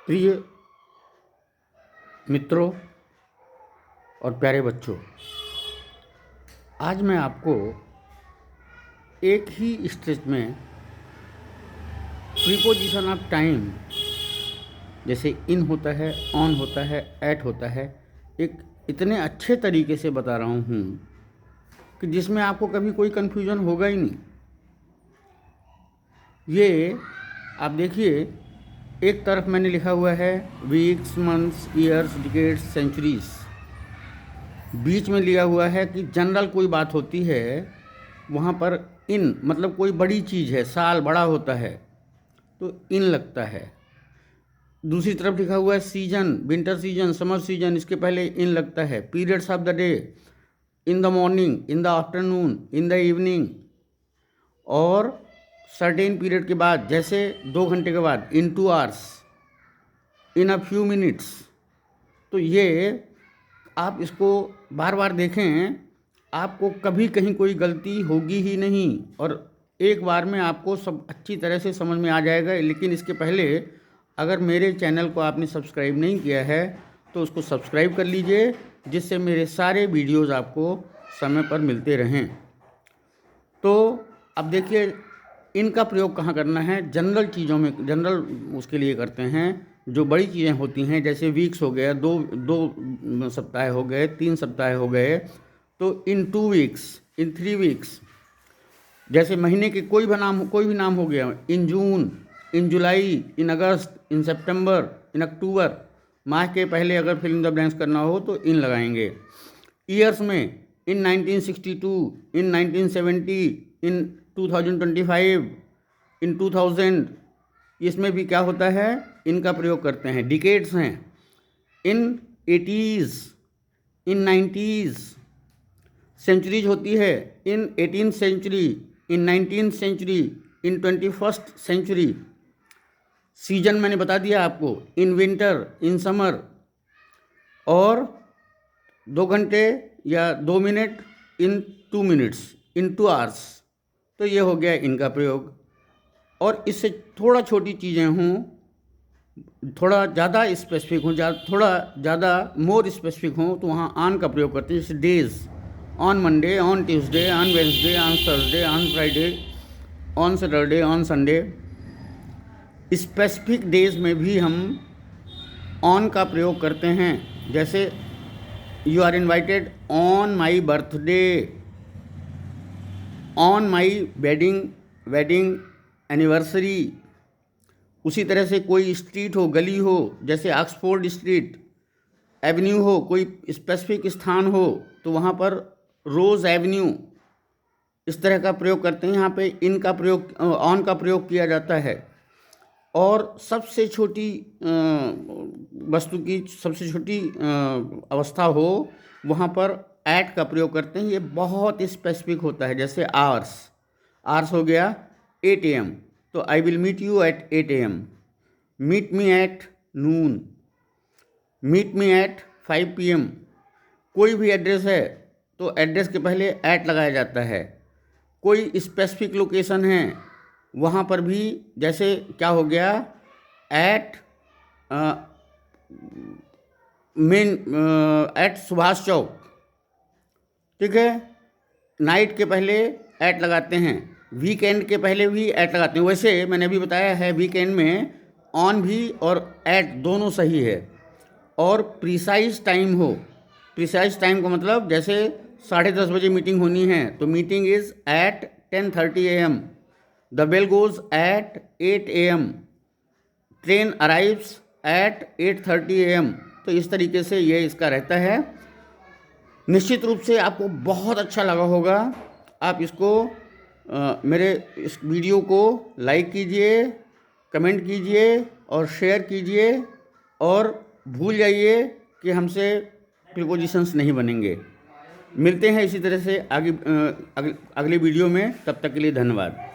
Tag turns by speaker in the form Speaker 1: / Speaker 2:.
Speaker 1: प्रिय मित्रों और प्यारे बच्चों, आज मैं आपको एक ही स्ट्रेच में प्रीपोजिशन ऑफ टाइम, जैसे इन होता है, ऑन होता है, एट होता है, एक इतने अच्छे तरीके से बता रहा हूँ कि जिसमें आपको कभी कोई कन्फ्यूजन होगा ही नहीं। ये आप देखिए, एक तरफ मैंने लिखा हुआ है weeks, months, years, decades, centuries. बीच में लिया हुआ है कि जनरल कोई बात होती है वहाँ पर इन मतलब कोई बड़ी चीज़ है, साल बड़ा होता है तो इन लगता है। दूसरी तरफ लिखा हुआ है season, winter season, summer season, इसके पहले इन लगता है। Periods of the day, in the morning, in the afternoon, in the evening, और सर्टेन पीरियड के बाद, जैसे 2 घंटे के बाद, इन 2 hours, in a few minutes. तो ये आप इसको बार बार देखें, आपको कभी कहीं कोई गलती होगी ही नहीं और एक बार में आपको सब अच्छी तरह से समझ में आ जाएगा। लेकिन इसके पहले अगर मेरे चैनल को आपने सब्सक्राइब नहीं किया है तो उसको सब्सक्राइब कर लीजिए, जिससे मेरे सारे वीडियोज़ आपको समय पर मिलते रहें। तो अब देखिए, इनका प्रयोग कहाँ करना है? जनरल चीज़ों में, जनरल उसके लिए करते हैं। जो बड़ी चीज़ें होती हैं, जैसे वीक्स हो गया, दो सप्ताह हो गए, 3 सप्ताह हो गए, तो इन 2 वीक्स, इन 3 वीक्स। जैसे महीने के कोई भी नाम हो गया, इन जून, इन जुलाई, इन अगस्त, इन सितंबर, इन अक्टूबर। माह के पहले अगर फिल इन द ब्लैंक्स करना हो तो इन लगाएंगे। ईयर्स में इन 1962, इन 1970, इन 2025, इन 2000, इसमें भी क्या होता है? इनका प्रयोग करते हैं। डिकेड्स हैं इन 80s, इन 90s। सेंचुरीज होती है इन 18th सेंचुरी, इन 19th सेंचुरी, इन 21st सेंचुरी। सीजन मैंने बता दिया आपको, इन विंटर, इन समर, और 2 घंटे या 2 मिनट, इन 2 मिनट्स, इन 2 आवर्स। तो ये हो गया इनका प्रयोग। और इससे थोड़ा छोटी चीज़ें हों, थोड़ा ज़्यादा स्पेसिफिक हों, थोड़ा ज़्यादा मोर स्पेसिफिक हों, तो वहाँ ऑन का प्रयोग करते हैं। जैसे days, on Monday, on Tuesday, on Wednesday, on Thursday, on Friday, on Saturday, on Sunday. Specific days में भी हम ऑन का प्रयोग करते हैं। जैसे you are invited on my birthday, on my wedding anniversary. उसी तरह से कोई स्ट्रीट हो, गली हो, जैसे ऑक्सफोर्ड स्ट्रीट, एवेन्यू हो, कोई स्पेसिफिक स्थान हो तो वहाँ पर रोज़ एवेन्यू, इस तरह का प्रयोग करते हैं। यहाँ पे इन का प्रयोग, ऑन का प्रयोग किया जाता है। और सबसे छोटी वस्तु की सबसे छोटी अवस्था हो, वहाँ पर एट का प्रयोग करते हैं। ये बहुत स्पेसिफिक होता है। जैसे आवर्स हो गया 8 AM, तो I will meet you at 8 AM। Meet me at noon, meet me at 5 PM। कोई भी एड्रेस है तो एड्रेस के पहले एट लगाया जाता है। कोई स्पेसिफिक लोकेशन है वहाँ पर भी, जैसे क्या हो गया, एट एट सुभाष चौक, ठीक है। नाइट के पहले एट लगाते हैं, वीकेंड के पहले भी एट लगाते हैं। वैसे मैंने अभी बताया है वीकेंड में ऑन भी और एट दोनों सही है। और प्रिसाइज टाइम हो, प्रिसाइज टाइम का मतलब जैसे 10:30 बजे मीटिंग होनी है तो meeting is at 10:30 AM। The bell goes at 8 AM। Train arrives at 8:30 AM। तो इस तरीके से ये इसका रहता है। निश्चित रूप से आपको बहुत अच्छा लगा होगा। आप इसको मेरे इस वीडियो को लाइक कीजिए, कमेंट कीजिए और शेयर कीजिए, और भूल जाइए कि हमसे प्रीपोजिशंस नहीं बनेंगे। मिलते हैं इसी तरह से आगे अगले वीडियो में। तब तक के लिए धन्यवाद।